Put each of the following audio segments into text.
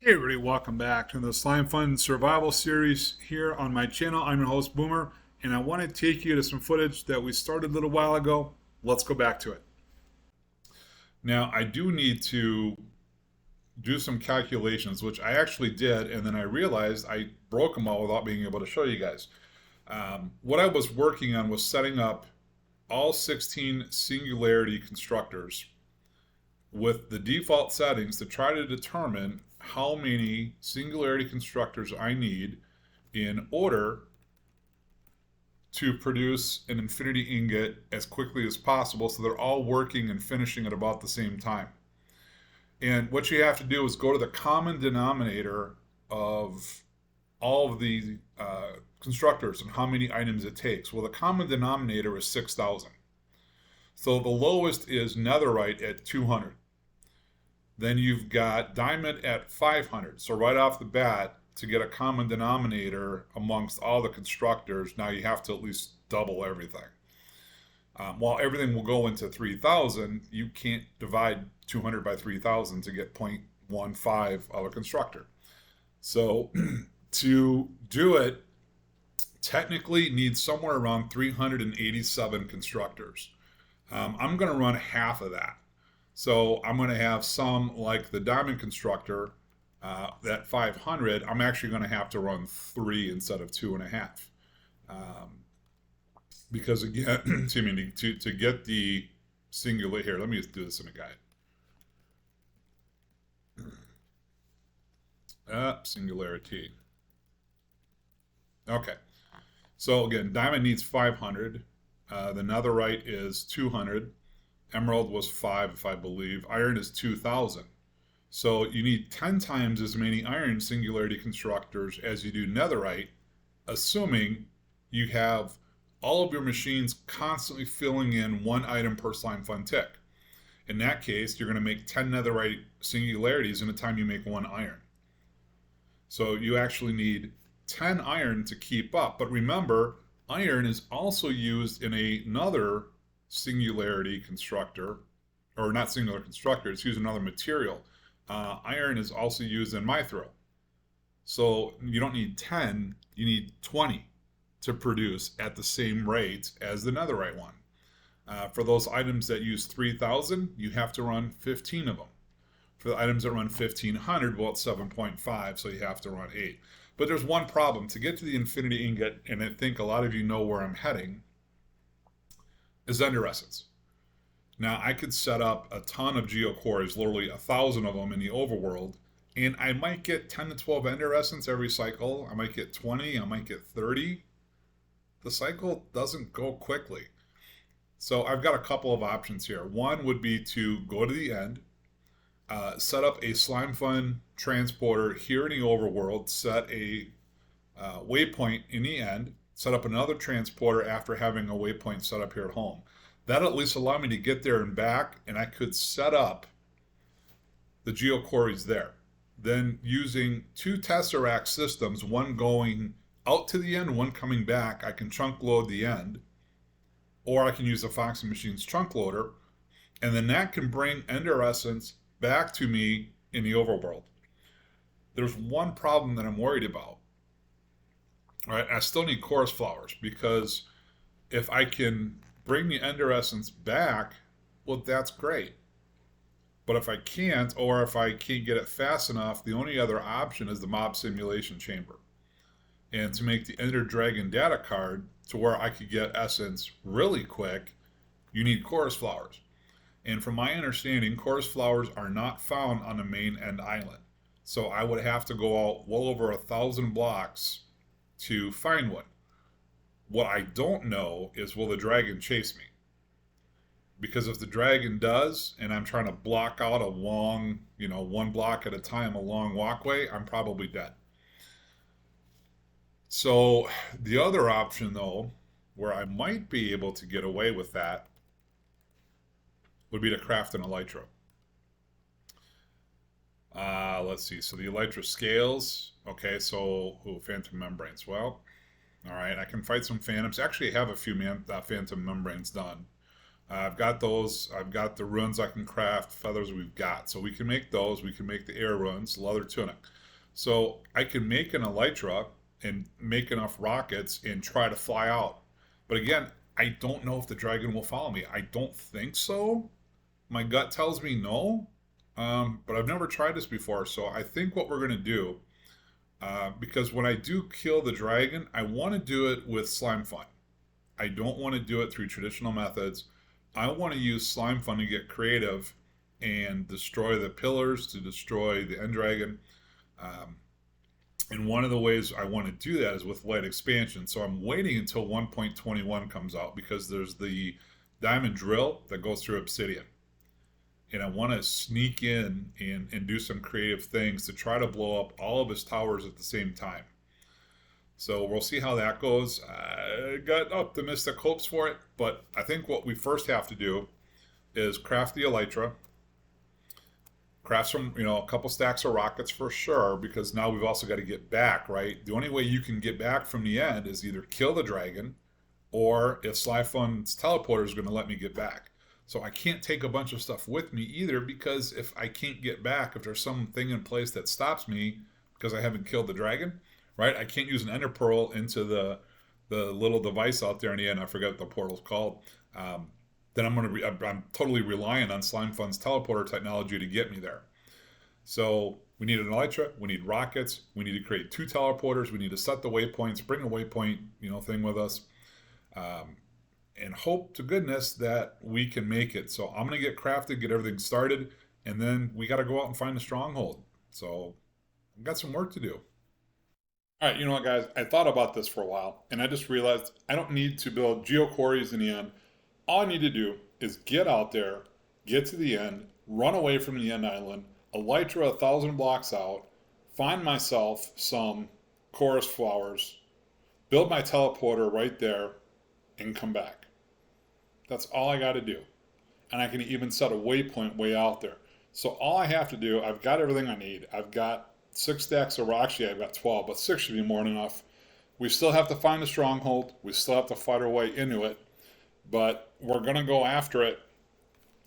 Hey everybody, welcome back to the Slime Fun Survival Series here on my channel. I'm your host Boomer, and I want to take you to some footage that we started a little while ago. Let's go back to it. Now, I do need to do some calculations, which I actually did, and then I realized I broke them all without being able to show you guys. What I was working on was setting up all 16 singularity constructors with the default settings to try to determine how many singularity constructors I need in order to produce an infinity ingot as quickly as possible so they're all working and finishing at about the same time. And what you have to do is go to the common denominator of all of the constructors and how many items it takes. Well, the common denominator is 6,000. So the lowest is netherite at 200. Then you've got diamond at 500. So right off the bat, to get a common denominator amongst all the constructors, now you have to at least double everything. While everything will go into 3,000, you can't divide 200 by 3,000 to get 0.15 of a constructor. So to do it, technically needs somewhere around 387 constructors. I'm going to run half of that. So I'm going to have some like the diamond constructor at 500. I'm actually going to have to run 3 instead of 2.5. Because again, excuse me, to get the singular here, let me just do this in a guide. Singularity. Okay. So again, diamond needs 500. The netherite is 200. Emerald was 5, if I believe. Iron is 2,000. So you need 10 times as many iron singularity constructors as you do netherite, assuming you have all of your machines constantly filling in one item per slime fun tick. In that case, you're going to make 10 netherite singularities in the time you make 1 iron. So you actually need 10 iron to keep up. But remember, iron is also used in another singularity constructor, or not singular constructor, it's used in another material. Iron is also used in mithril. So you don't need 10, you need 20 to produce at the same rate as the netherite one. For those items that use 3,000, you have to run 15 of them. For the items that run 1,500, well, it's 7.5, so you have to run 8. But there's one problem. To get to the infinity ingot, and I think a lot of you know where I'm heading, is ender essence. Now, I could set up a ton of geoquarries, literally 1,000 of them in the overworld, and I might get 10 to 12 ender essence every cycle. I might get 20, I might get 30. The cycle doesn't go quickly. So I've got a couple of options here. One would be to go to the end, set up a slime fun transporter here in the overworld, set a waypoint in the end, set up another transporter after having a waypoint set up here at home. That'll at least allow me to get there and back, and I could set up the geoquarries there. Then using 2 Tesseract systems, one going out to the end, one coming back, I can chunk load the end, or I can use the Foxy Machines chunk loader, and then that can bring ender essence back to me in the overworld. There's one problem that I'm worried about. All right, I still need chorus flowers, because if I can bring the ender essence back, well, that's great. But if I can't, or if I can't get it fast enough, the only other option is the mob simulation chamber. And to make the Ender Dragon data card to where I could get essence really quick, you need chorus flowers. And from my understanding, chorus flowers are not found on the main end island. So I would have to go out well over 1,000 blocks to find one. What I don't know is, will the dragon chase me? Because if the dragon does, and I'm trying to block out a long, 1 block at a time, a long walkway, I'm probably dead. So the other option, though, where I might be able to get away with that, would be to craft an elytra. Let's see. So the elytra scales. Okay, so phantom membranes. Well, all right, I can fight some phantoms. Actually, I have a few phantom membranes done. I've got those. I've got the runes I can craft, feathers we've got. So we can make those. We can make the air runes, leather tunic. So I can make an elytra and make enough rockets and try to fly out. But again, I don't know if the dragon will follow me. I don't think so. My gut tells me no. But I've never tried this before. So I think what we're going to do, because when I do kill the dragon, I want to do it with slime fun. I don't want to do it through traditional methods. I want to use slime fun to get creative and destroy the pillars, to destroy the end dragon. Um, and one of the ways I want to do that is with light expansion. So I'm waiting until 1.21 comes out because there's the diamond drill that goes through obsidian. And I want to sneak in and do some creative things to try to blow up all of his towers at the same time. So we'll see how that goes. I got optimistic hopes for it, but I think what we first have to do is craft the elytra, craft some, a couple stacks of rockets for sure, because now we've also got to get back, right? The only way you can get back from the end is either kill the dragon, or if Slyfun's teleporter is going to let me get back. So I can't take a bunch of stuff with me either, because if I can't get back, if there's something in place that stops me because I haven't killed the dragon, right? I can't use an ender pearl into the little device out there in the end. I forget what the portal's called. Then I'm totally relying on Slime Fun's teleporter technology to get me there. So we need an elytra, we need rockets, we need to create 2 teleporters, we need to set the waypoints, bring a waypoint, thing with us, and hope to goodness that we can make it. So I'm gonna get crafted, get everything started, and then we got to go out and find the stronghold. So I've got some work to do. All right, you know what, guys? I thought about this for a while, and I just realized I don't need to build geoquarries in the end. All I need to do is get out there, get to the end, run away from the end island, elytra 1,000 blocks out, find myself some chorus flowers, build my teleporter right there, and come back. That's all I got to do. And I can even set a waypoint way out there. So all I have to do, I've got everything I need. I've got 6 stacks of rock. Actually, I've got 12, but 6 should be more than enough. We still have to find a stronghold. We still have to fight our way into it. But we're going to go after it.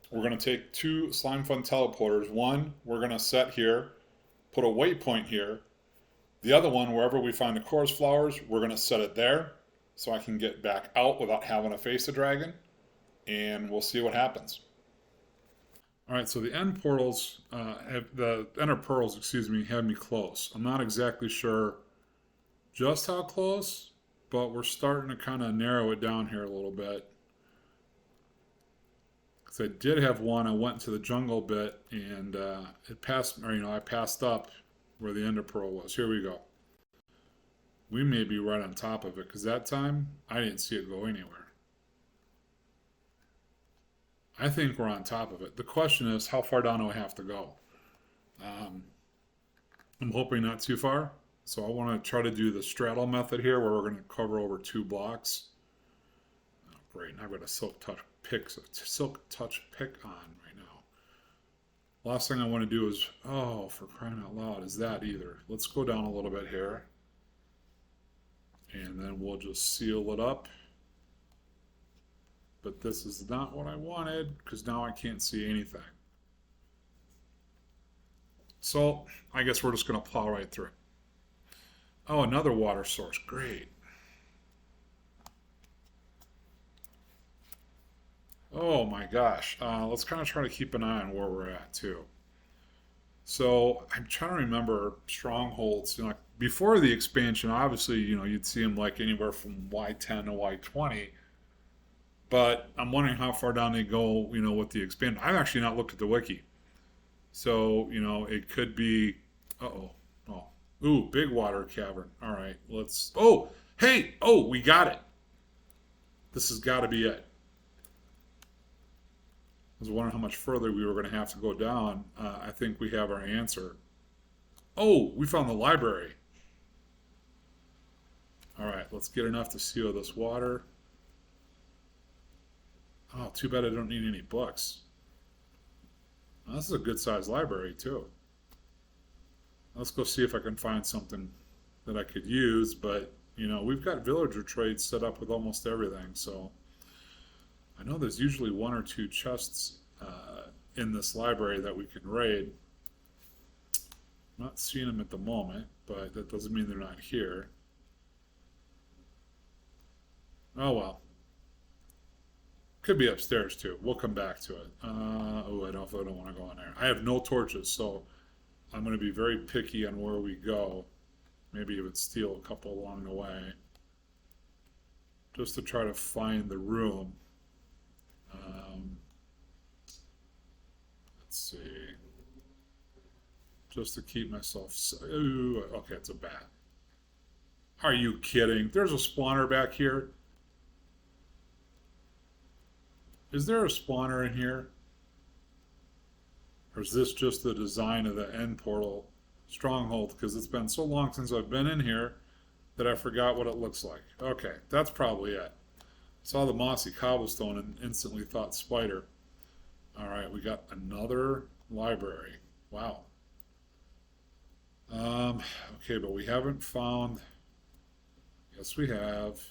We're going to take 2 Slime Fun teleporters. One, we're going to set here, put a waypoint here. The other one, wherever we find the chorus flowers, we're going to set it there so I can get back out without having to face the dragon. And we'll see what happens. All right, so the end portals, the ender pearls, excuse me, had me close. I'm not exactly sure just how close, but we're starting to kind of narrow it down here a little bit. Because I did have one, I went to the jungle bit, and it passed, or I passed up where the ender pearl was. Here we go. We may be right on top of it, because that time I didn't see it go anywhere. I think we're on top of it. The question is, how far down do I have to go? I'm hoping not too far. So I want to try to do the straddle method here, where we're going to cover over 2 blocks. Oh, great. Now I've got a silk touch pick on right now. Last thing I want to do is, oh, for crying out loud, is that either. Let's go down a little bit here. And then we'll just seal it up. But this is not what I wanted, because now I can't see anything. So I guess we're just going to plow right through. Oh, another water source. Great. Oh my gosh. Let's kind of try to keep an eye on where we're at too. So I'm trying to remember strongholds. Like before the expansion, obviously, you'd see them like anywhere from Y10 to Y20. But I'm wondering how far down they go, with the expand. I've actually not looked at the wiki. So, it could be, uh-oh, oh, ooh, big water cavern. All right, we got it. This has got to be it. I was wondering how much further we were going to have to go down. I think we have our answer. Oh, we found the library. All right, let's get enough to seal this water. Oh, too bad I don't need any books. Well, this is a good sized library too. Let's go see if I can find something that I could use, but we've got villager trades set up with almost everything, so I know there's usually one or two chests in this library that we can raid. I'm not seeing them at the moment, but that doesn't mean they're not here. Oh well. Could be upstairs too. We'll come back to it. Oh, I don't want to go in there. I have no torches, so I'm going to be very picky on where we go. Maybe even steal a couple along the way. Just to try to find the room. Let's see. Just to keep myself. Ooh, okay, it's a bat. Are you kidding? There's a spawner back here. Is there a spawner in here? Or is this just the design of the end portal stronghold? Because it's been so long since I've been in here that I forgot what it looks like. Okay, that's probably it. Saw the mossy cobblestone and instantly thought spider. Alright, we got another library. Wow. Okay, but we haven't found... Yes, we have.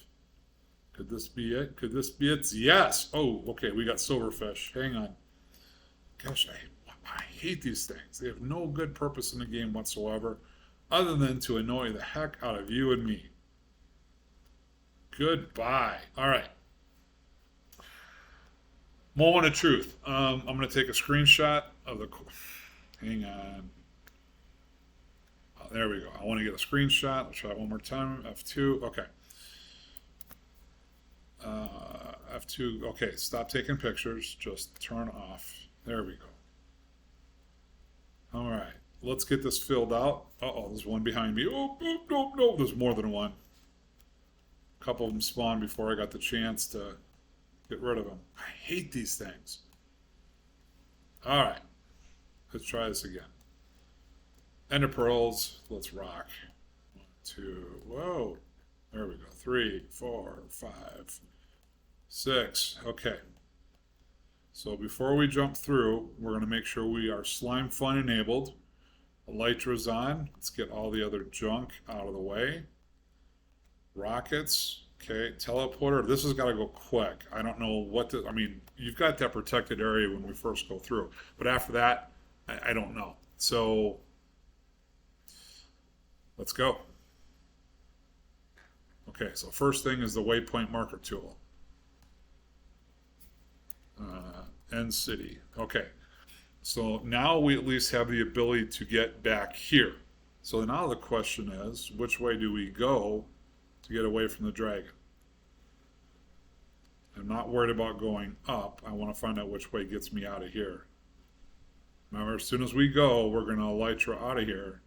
Could this be it? Could this be it? Yes! Oh, okay, we got silverfish. Hang on. Gosh, I hate these things. They have no good purpose in the game whatsoever, other than to annoy the heck out of you and me. Goodbye. All right. Moment of truth. I'm going to take a screenshot of the... Hang on. Oh, there we go. I want to get a screenshot. I'll try it one more time. F2. Okay. F2. Okay, stop taking pictures. Just turn off. There we go. All right. Let's get this filled out. Uh-oh, there's one behind me. Oh, no. There's more than one. A couple of them spawned before I got the chance to get rid of them. I hate these things. All right. Let's try this again. Ender pearls. Let's rock. 1, 2. Whoa. There we go. 3, 4, 5, 6. Okay. So before we jump through, we're going to make sure we are slime fun enabled. Elytra's on. Let's get all the other junk out of the way. Rockets. Okay. Teleporter. This has got to go quick. I don't know what to... I mean, you've got that protected area when we first go through. But after that, I don't know. So, let's go. Okay, so first thing is the waypoint marker tool. End city. Okay, so now we at least have the ability to get back here. So now the question is, which way do we go to get away from the dragon? I'm not worried about going up. I want to find out which way gets me out of here. Remember, as soon as we go, we're going to elytra out of here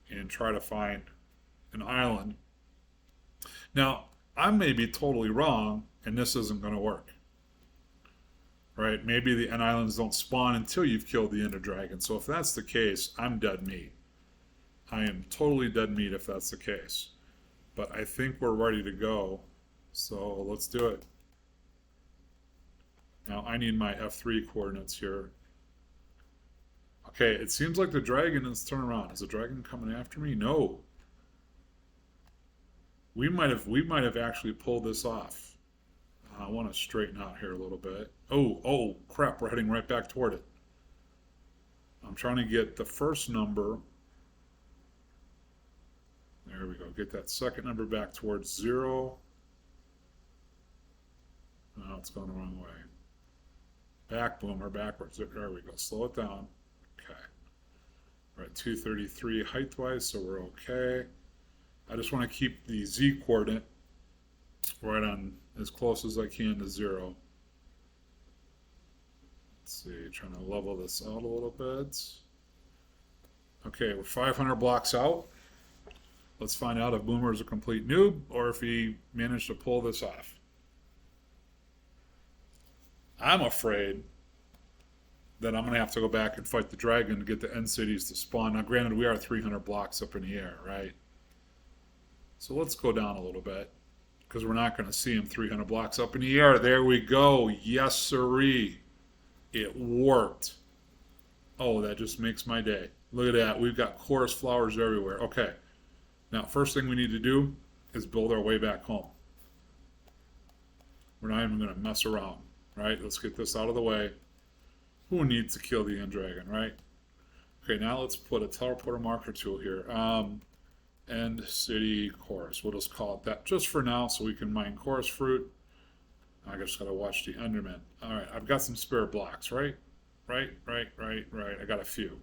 and try to find an island. Now, I may be totally wrong, and this isn't going to work. Right? Maybe the end islands don't spawn until you've killed the ender dragon. So if that's the case, I'm dead meat. I am totally dead meat if that's the case. But I think we're ready to go. So let's do it. Now I need my F3 coordinates here. Okay, it seems like the dragon is turning around. Is the dragon coming after me? No. We might have actually pulled this off. I want to straighten out here a little bit. Oh, crap, we're heading right back toward it. I'm trying to get the first number. There we go. Get that second number back towards 0. No, it's going the wrong way. Back, boomer, backwards. There we go. Slow it down. Okay. We're at 233 height-wise, so we're okay. I just want to keep the Z coordinate right on as close as I can to 0. Let's see, trying to level this out a little bit. Okay, we're 500 blocks out. Let's find out if Boomer is a complete noob or if he managed to pull this off. I'm afraid that I'm going to have to go back and fight the dragon to get the end cities to spawn. Now, granted, we are 300 blocks up in the air, right? So let's go down a little bit, because we're not going to see him 300 blocks up in the air. There we go. Yes, sirree. It worked. Oh, that just makes my day. Look at that. We've got chorus flowers everywhere. Okay. Now, first thing we need to do is build our way back home. We're not even going to mess around. right? Let's get this out of the way. Who needs to kill the end dragon, right? Okay, now let's put a teleporter marker tool here. End city chorus. We'll just call it that just for now so we can mine chorus fruit. I just gotta watch the Enderman. Alright, I've got some spare blocks, right? Right. I got a few.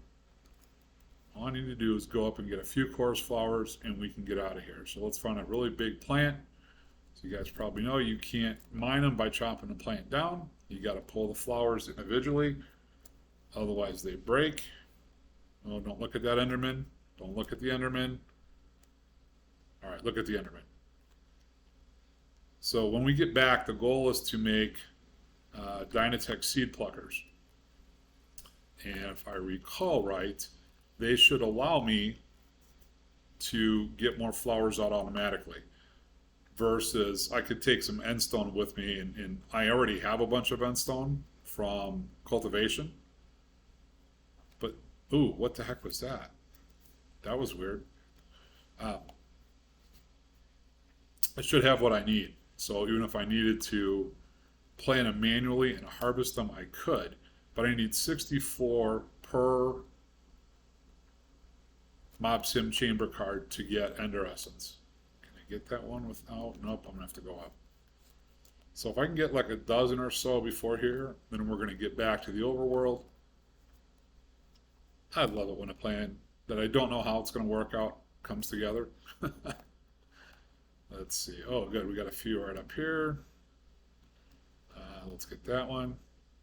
All I need to do is go up and get a few chorus flowers and we can get out of here. So let's find a really big plant. So you guys probably know you can't mine them by chopping the plant down. You gotta pull the flowers individually. Otherwise they break. Oh, don't look at that Enderman. Don't look at the Enderman. Alright, look at the Enderman. So when we get back, the goal is to make Dynatech seed pluckers. And if I recall right, they should allow me to get more flowers out automatically. Versus I could take some endstone with me, and I already have a bunch of endstone from cultivation. But, ooh, what the heck was that? That was weird. I should have what I need. So even if I needed to plant them manually and harvest them, I could. But I need 64 per Mob Sim chamber card to get Ender Essence. Can I get that one without? Nope, I'm going to have to go up. So if I can get like a dozen or so before here, then we're going to get back to the overworld. I'd love it when a plan that I don't know how it's going to work out comes together. Let's see. Oh, good. We got a few right up here. Let's get that one.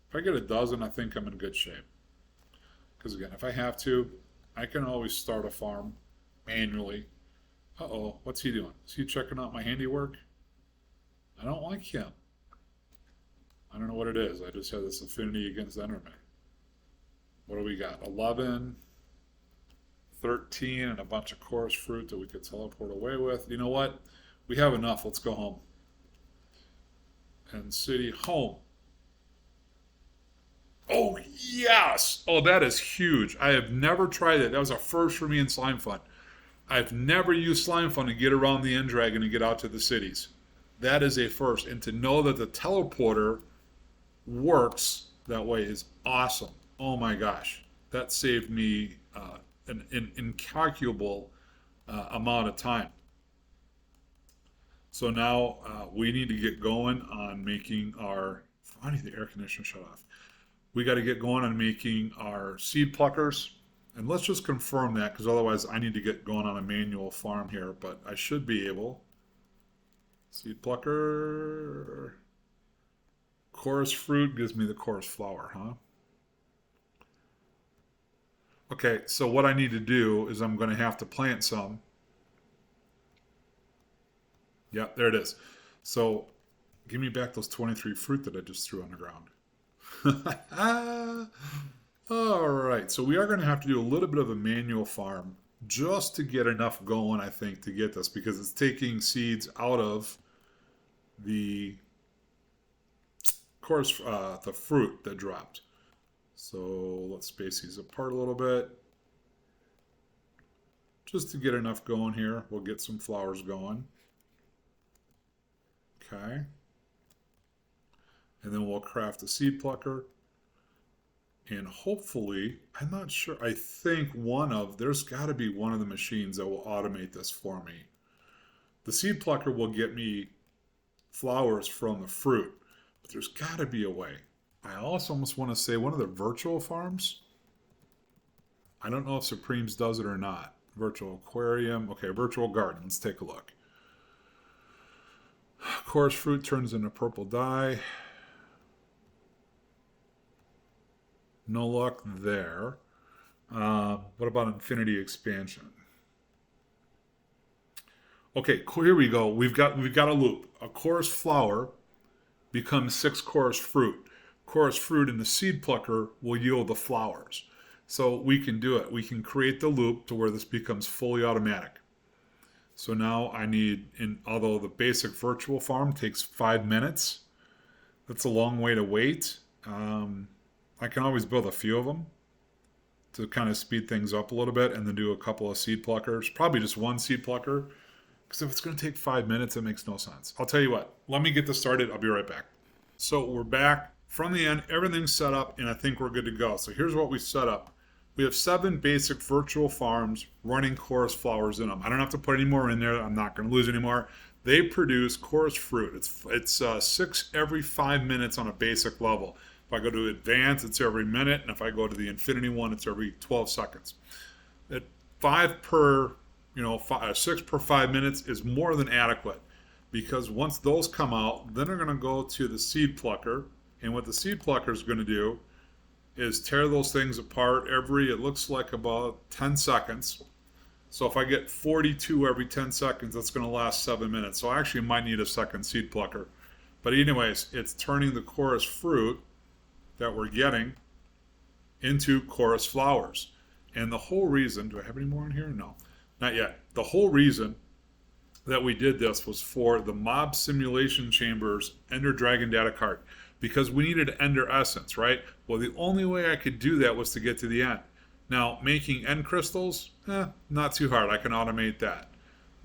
If I get a dozen, I think I'm in good shape. Because again, if I have to, I can always start a farm manually. Uh-oh, what's he doing? Is he checking out my handiwork? I don't like him. I don't know what it is. I just have this affinity against Enderman. What do we got? 11, 13, and a bunch of chorus fruit that we could teleport away with. You know what? We have enough. Let's go home. And city home. Oh, yes! Oh, that is huge. I have never tried it. That was a first for me in Slime Fun. I've never used Slime Fun to get around the End Dragon and get out to the cities. That is a first. And to know that the teleporter works that way is awesome. Oh my gosh. That saved me an incalculable amount of time. So now we need to get going on making our... I need the air conditioner shut off. We got to get going on making our seed pluckers. And let's just confirm that, because otherwise I need to get going on a manual farm here. But I should be able. Seed plucker. Chorus fruit gives me the chorus flower, huh? Okay, so what I need to do is I'm going to have to plant some. Yeah, there it is. So give me back those 23 fruit that I just threw on the ground. All right, so we are going to have to do a little bit of a manual farm just to get enough going, I think, to get this, because it's taking seeds out of the course, the fruit that dropped. So let's space these apart a little bit. Just to get enough going here. We'll get some flowers going. Okay. And then we'll craft a seed plucker. And hopefully, I'm not sure, I think there's got to be one of the machines that will automate this for me. The seed plucker will get me flowers from the fruit, but there's got to be a way. I also almost want to say one of the virtual farms. I don't know if Supremes does it or not. Virtual aquarium. Okay, virtual garden. Let's take a look. Chorus fruit turns into purple dye. No luck there. What about infinity expansion? Okay, here we go. We've got a loop. A chorus flower becomes 6 chorus fruit. Chorus fruit in the seed plucker will yield the flowers. So we can do it. We can create the loop to where this becomes fully automatic. So now I need, although the basic virtual farm takes 5 minutes, that's a long way to wait. I can always build a few of them to kind of speed things up a little bit and then do a couple of seed pluckers. Probably just one seed plucker, because if it's going to take 5 minutes, it makes no sense. I'll tell you what, let me get this started. I'll be right back. So we're back. From the end, everything's set up, and I think we're good to go. So here's what we set up. We have 7 basic virtual farms running chorus flowers in them. I don't have to put any more in there. I'm not going to lose any more. They produce chorus fruit. It's 6 every 5 minutes on a basic level. If I go to advanced, it's every minute, and if I go to the infinity one, it's every 12 seconds. At 5 per, 6 per 5 minutes is more than adequate, because once those come out, then they're going to go to the seed plucker, and what the seed plucker is going to do is tear those things apart every, it looks like about 10 seconds. So if I get 42 every 10 seconds, that's going to last 7 minutes. So I actually might need a second seed plucker. But anyways, it's turning the chorus fruit that we're getting into chorus flowers. And the whole reason, do I have any more in here? No, not yet. The whole reason that we did this was for the Mob Simulation Chambers Ender Dragon data card, because we needed Ender Essence, right? Well, the only way I could do that was to get to the end. Now, making end crystals, not too hard. I can automate that.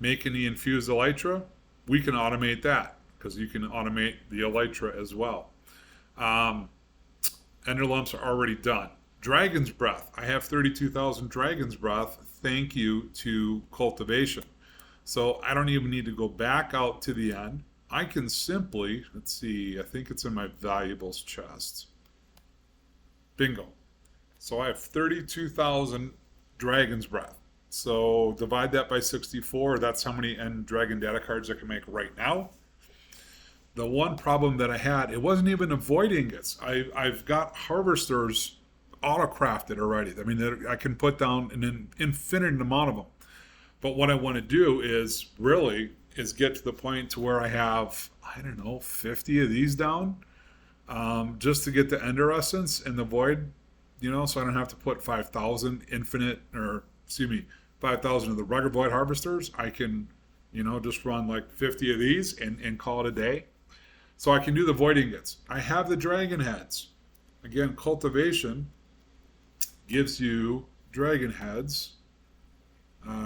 Making the infused elytra, we can automate that, because you can automate the elytra as well. Ender lumps are already done. Dragon's Breath. I have 32,000 Dragon's Breath. Thank you to Cultivation. So I don't even need to go back out to the end. I can simply, let's see, I think it's in my valuables chest. Bingo. So I have 32,000 Dragon's Breath. So divide that by 64. That's how many end dragon data cards I can make right now. The one problem that I had, it wasn't even a void ingots. I've got harvesters auto-crafted already. I mean, I can put down an infinite amount of them. But what I want to do is get to the point to where I have, I don't know, 50 of these down, just to get the Ender Essence and the Void, so I don't have to put 5,000 infinite, 5,000 of the regular Void Harvesters. I can, just run like 50 of these and call it a day. So I can do the Void Ingots. I have the Dragon Heads. Again, Cultivation gives you Dragon Heads.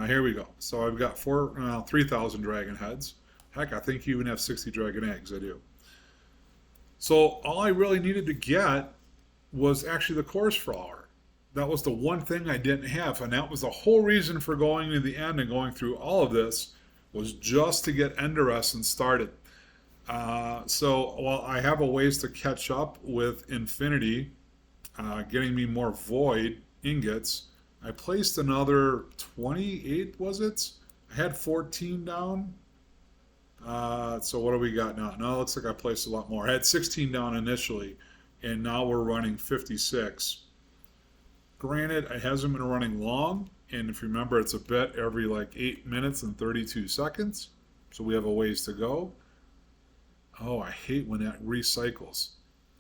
Here we go. So I've got 3,000 dragon heads. Heck, I think you even have 60 dragon eggs. I do. So all I really needed to get was actually the chorus flower. That was the one thing I didn't have, and that was the whole reason for going to the end and going through all of this, was just to get Ender Essence started. So while I have a ways to catch up with Infinity, getting me more Void ingots, I placed another 28, was it? I had 14 down. So what do we got now? Now it looks like I placed a lot more. I had 16 down initially, and now we're running 56. Granted, it hasn't been running long, and if you remember, it's a bit every like 8 minutes and 32 seconds. So we have a ways to go. Oh, I hate when that recycles.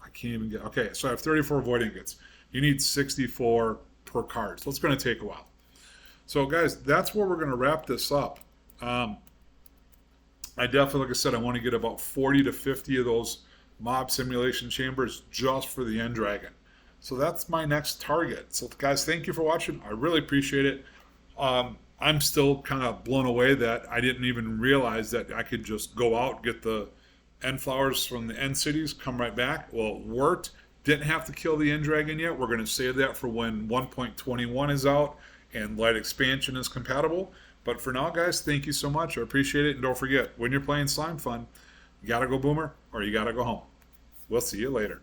I can't even get... Okay, so I have 34 void ingots. You need 64 per card. So it's going to take a while. So guys, that's where we're going to wrap this up. I definitely, like I said, I want to get about 40 to 50 of those mob simulation chambers just for the End Dragon. So that's my next target. So guys, thank you for watching. I really appreciate it. I'm still kind of blown away that I didn't even realize that I could just go out, get the end flowers from the end cities, come right back. Well, it worked. Didn't have to kill the End Dragon yet. We're going to save that for when 1.21 is out and Light Expansion is compatible. But for now, guys, thank you so much. I appreciate it. And don't forget, when you're playing Slime Fun, you got to go Boomer or you got to go home. We'll see you later.